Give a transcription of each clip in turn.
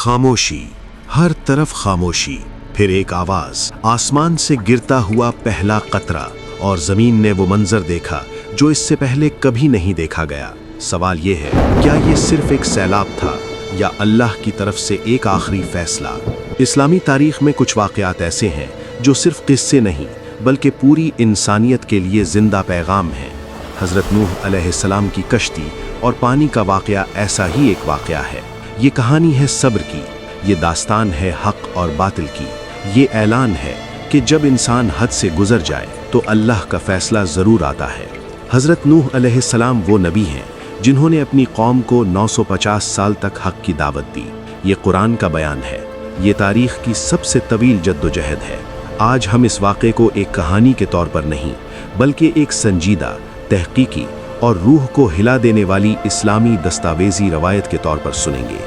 खामोशी, हर तरफ खामोशी। फिर एक आवाज, आसमान से गिरता हुआ पहला कतरा, और जमीन ने वो मंजर देखा जो इससे पहले कभी नहीं देखा गया। सवाल ये है, क्या ये सिर्फ एक सैलाब था या अल्लाह की तरफ से एक आखिरी फैसला? इस्लामी तारीख में कुछ वाक़यात ऐसे हैं जो सिर्फ किस्से नहीं बल्कि पूरी इंसानियत के लिए जिंदा पैगाम हैं। हज़रत नूह अलैहिस्सलाम की कश्ती और पानी का वाक़या ऐसा ही एक वाक़या है। ये कहानी है सब्र की, ये दास्तान है हक़ और बातिल की, ये ऐलान है कि जब इंसान हद से गुजर जाए तो अल्लाह का फ़ैसला ज़रूर आता है। हज़रत नूह अलैहिस्सलाम वो नबी हैं जिन्होंने अपनी कौम को 950 साल तक हक़ की दावत दी। ये कुरान का बयान है, ये तारीख़ की सबसे तवील जद्दोजहद है। आज हम इस वाक़े को एक कहानी के तौर पर नहीं बल्कि एक संजीदा, तहक़ीक़ी और रूह को हिला देने वाली इस्लामी दस्तावेज़ी रवायत के तौर पर सुनेंगे।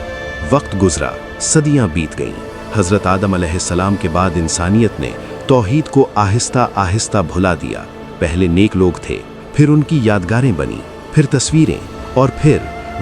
वक्त गुजरा, सदियाँ बीत गईं। हज़रत आदम अलैहिस्सलाम के बाद इंसानियत ने तौहीद को आहिस्ता आहिस्ता भुला दिया। पहले नेक लोग थे, फिर उनकी यादगारें बनी, फिर तस्वीरें, और फिर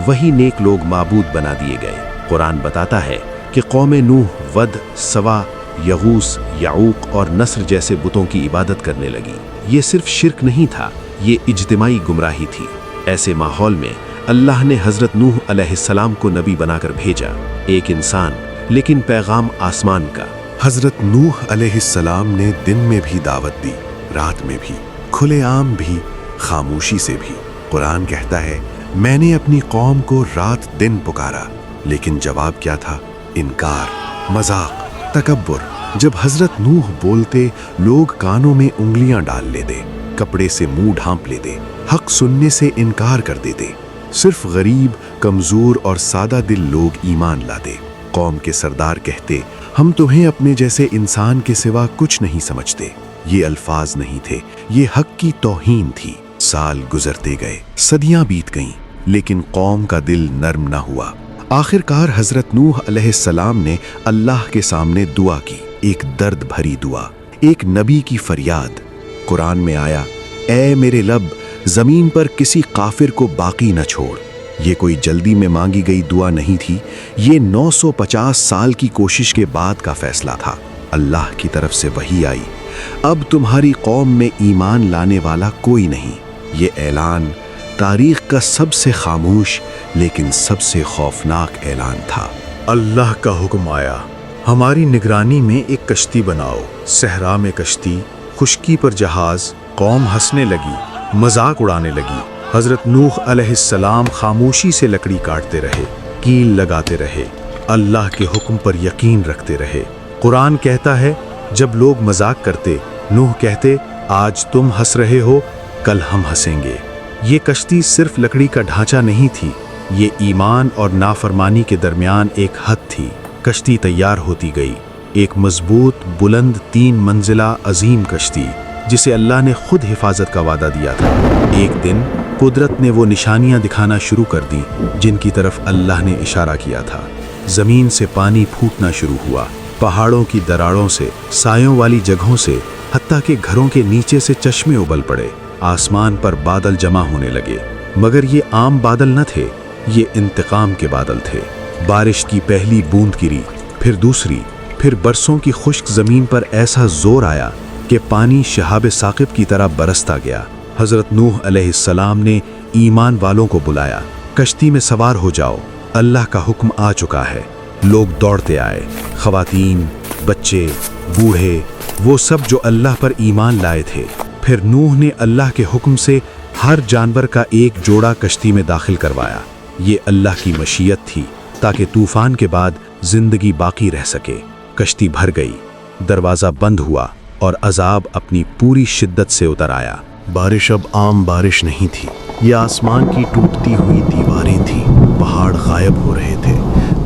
वही नेक लोग माबूद बना दिए गए। कुरान बताता है कि कौम नूह वद, सवा, यगूस, याऊक और नस्र जैसे बुतों की इबादत करने लगी। ये सिर्फ शिर्क नहीं था, ये इज्तिमाई गुमराही थी। ऐसे माहौल में अल्लाह ने हज़रत नूह अलैहिस्सलाम को नबी बनाकर भेजा, एक इंसान लेकिन पैगाम आसमान का। हज़रत नूह अलैहिस्सलाम ने दिन में भी दावत दी, रात में भी, खुलेआम भी, खामोशी से भी। कुरान कहता है, मैंने अपनी कौम को रात दिन पुकारा, लेकिन जवाब क्या था? इनकार, मजाक, तकब्बुर। जब हज़रत नूह बोलते, लोग कानों में उंगलियां डाल लेते, कपड़े से मुंह ढांप लेते, हक सुनने से इनकार कर देते। सिर्फ गरीब, कमजोर और सादा दिल लोग ईमान लाते। कौम के सरदार कहते, हम तुम्हें अपने जैसे इंसान के सिवा कुछ नहीं समझते। ये अल्फाज नहीं थे, ये हक की तौहीन थी। साल गुजरते गए, सदियां बीत गईं, लेकिन कौम का दिल नर्म न हुआ। आखिरकार हज़रत नूह अलैहिस्सलाम ने अल्लाह के सामने दुआ की, एक दर्द भरी दुआ, एक नबी की फरियाद। कुरान में आया, ऐ मेरे लब, ज़मीन पर किसी काफिर को बाकी न छोड़। ये कोई जल्दी में मांगी गई दुआ नहीं थी, ये 950 साल की कोशिश के बाद का फैसला था। अल्लाह की तरफ से वही आई, अब तुम्हारी कौम में ईमान लाने वाला कोई नहीं। ये ऐलान तारीख का सबसे खामोश लेकिन सबसे खौफनाक ऐलान था। अल्लाह का हुक्म आया, हमारी निगरानी में एक कश्ती बनाओ। सहरा में कश्ती, खुश्की पर जहाज। कौम हंसने लगी, मजाक उड़ाने लगी। हज़रत नूह अलैहिस्सलाम खामोशी से लकड़ी काटते रहे, कील लगाते रहे, अल्लाह के हुक्म पर यकीन रखते रहे। कुरान कहता है, जब लोग मजाक करते, नूह कहते, आज तुम हंस रहे हो, कल हम हंसेंगे। ये कश्ती सिर्फ लकड़ी का ढांचा नहीं थी, ये ईमान और नाफरमानी के दरमियान एक हद थी। कश्ती तैयार होती गई, एक मजबूत, बुलंद, 3 मंजिला अजीम कश्ती, जिसे अल्लाह ने खुद हिफाजत का वादा दिया था। एक दिन कुदरत ने वो निशानियां दिखाना शुरू कर दी जिनकी तरफ अल्लाह ने इशारा किया था। ज़मीन से पानी फूटना शुरू हुआ, पहाड़ों की दरारों से, सायों वाली जगहों से, हत्ता के घरों के नीचे से चश्मे उबल पड़े। आसमान पर बादल जमा होने लगे, मगर ये आम बादल न थे, ये इंतकाम के बादल थे। बारिश की पहली बूंद गिरी, फिर दूसरी, फिर बरसों की खुश्क ज़मीन पर ऐसा जोर आया कि पानी शहाब साकिब की तरह बरसता गया। हज़रत नूह अलैहिस्सलाम ने ईमान वालों को बुलाया, कश्ती में सवार हो जाओ, अल्लाह का हुक्म आ चुका है। लोग दौड़ते आए, ख़वातीन, बच्चे, बूढ़े, वो सब जो अल्लाह पर ईमान लाए थे। फिर नूह ने अल्लाह के हुक्म से हर जानवर का एक जोड़ा कश्ती में दाखिल करवाया। ये अल्लाह की मशीयत थी ताकि तूफान के बाद जिंदगी बाकी रह सके। कश्ती भर गई, दरवाज़ा बंद हुआ और अजाब अपनी पूरी शिद्दत से उतर आया। बारिश अब आम बारिश नहीं थी, ये आसमान की टूटती हुई दीवारें थीं। पहाड़ गायब हो रहे थे,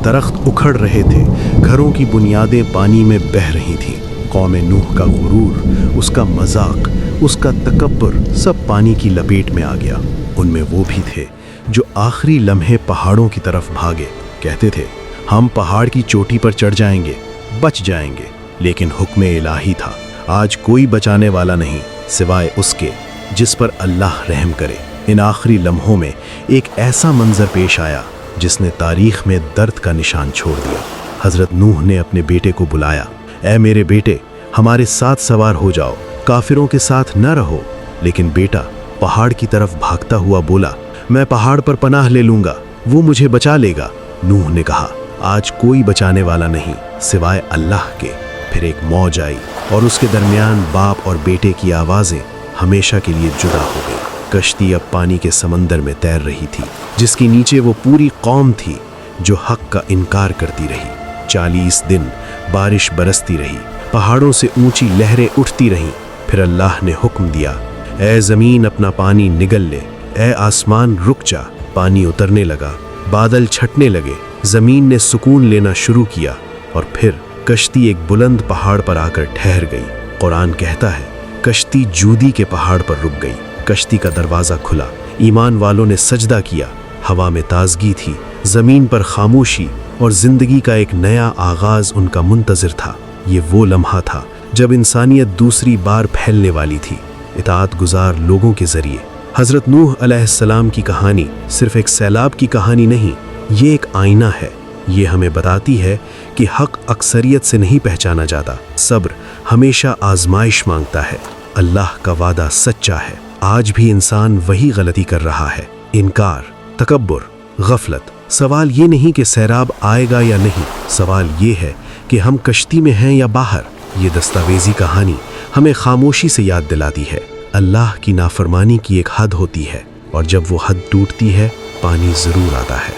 दरख्त उखड़ रहे थे, घरों की बुनियादें पानी में बह रही थीं। कौम नूह का गुरूर, उसका मजाक, उसका तकब्बुर सब पानी की लपेट में आ गया। उनमें वो भी थे जो आखिरी लम्हे पहाड़ों की तरफ भागे, कहते थे, हम पहाड़ की चोटी पर चढ़ जाएंगे, बच जाएंगे। लेकिन हुक्म इलाही था, आज कोई बचाने वाला नहीं सिवाय उसके जिस पर अल्लाह रहम करे। इन आखिरी लम्हों में एक ऐसा मंजर पेश आया جس نے تاریخ میں درد کا نشان چھوڑ دیا۔ حضرت نوح نے اپنے بیٹے کو بلایا، اے میرے بیٹے، ہمارے ساتھ سوار ہو جاؤ، کافروں کے ساتھ نہ رہو۔ لیکن بیٹا پہاڑ کی طرف بھاگتا ہوا بولا، میں پہاڑ پر پناہ لے لوں گا، وہ مجھے بچا لے گا۔ نوح نے کہا، آج کوئی بچانے والا نہیں سوائے اللہ کے۔ پھر ایک موج آئی اور اس کے درمیان باپ اور بیٹے کی آوازیں ہمیشہ کے لیے جدا ہو گئی۔ کشتی اب پانی کے سمندر میں تیر رہی تھی، جس کے نیچے وہ پوری قوم تھی جو حق کا انکار کرتی رہی۔ 40 دن بارش برستی رہی، پہاڑوں سے اونچی لہریں اٹھتی رہیں۔ پھر اللہ نے حکم دیا، اے زمین اپنا پانی نگل لے، اے آسمان رک جا۔ پانی اترنے لگا، بادل چھٹنے لگے، زمین نے سکون لینا شروع کیا، اور پھر کشتی ایک بلند پہاڑ پر آ کر ٹھہر گئی۔ قرآن کہتا ہے، کشتی جودی کے پہاڑ پر رک گئی۔ کشتی کا دروازہ کھلا، ایمان والوں نے سجدہ کیا، ہوا میں تازگی تھی، زمین پر خاموشی، اور زندگی کا ایک نیا آغاز ان کا منتظر تھا۔ یہ وہ لمحہ تھا جب انسانیت دوسری بار پھیلنے والی تھی، اطاعت گزار لوگوں کے ذریعے۔ حضرت نوح علیہ السلام کی کہانی صرف ایک سیلاب کی کہانی نہیں، یہ ایک آئینہ ہے۔ یہ ہمیں بتاتی ہے کہ حق اکثریت سے نہیں پہچانا جاتا، صبر ہمیشہ آزمائش مانگتا ہے۔ اللہ کا وعدہ سچا ہے، آج بھی انسان وہی غلطی کر رہا ہے، انکار، تکبر، غفلت۔ سوال یہ نہیں کہ سیلاب آئے گا یا نہیں، سوال یہ ہے کہ ہم کشتی میں ہیں یا باہر۔ یہ دستاویزی کہانی ہمیں خاموشی سے یاد دلاتی ہے، اللہ کی نافرمانی کی ایک حد ہوتی ہے، اور جب وہ حد ٹوٹتی ہے، پانی ضرور آتا ہے۔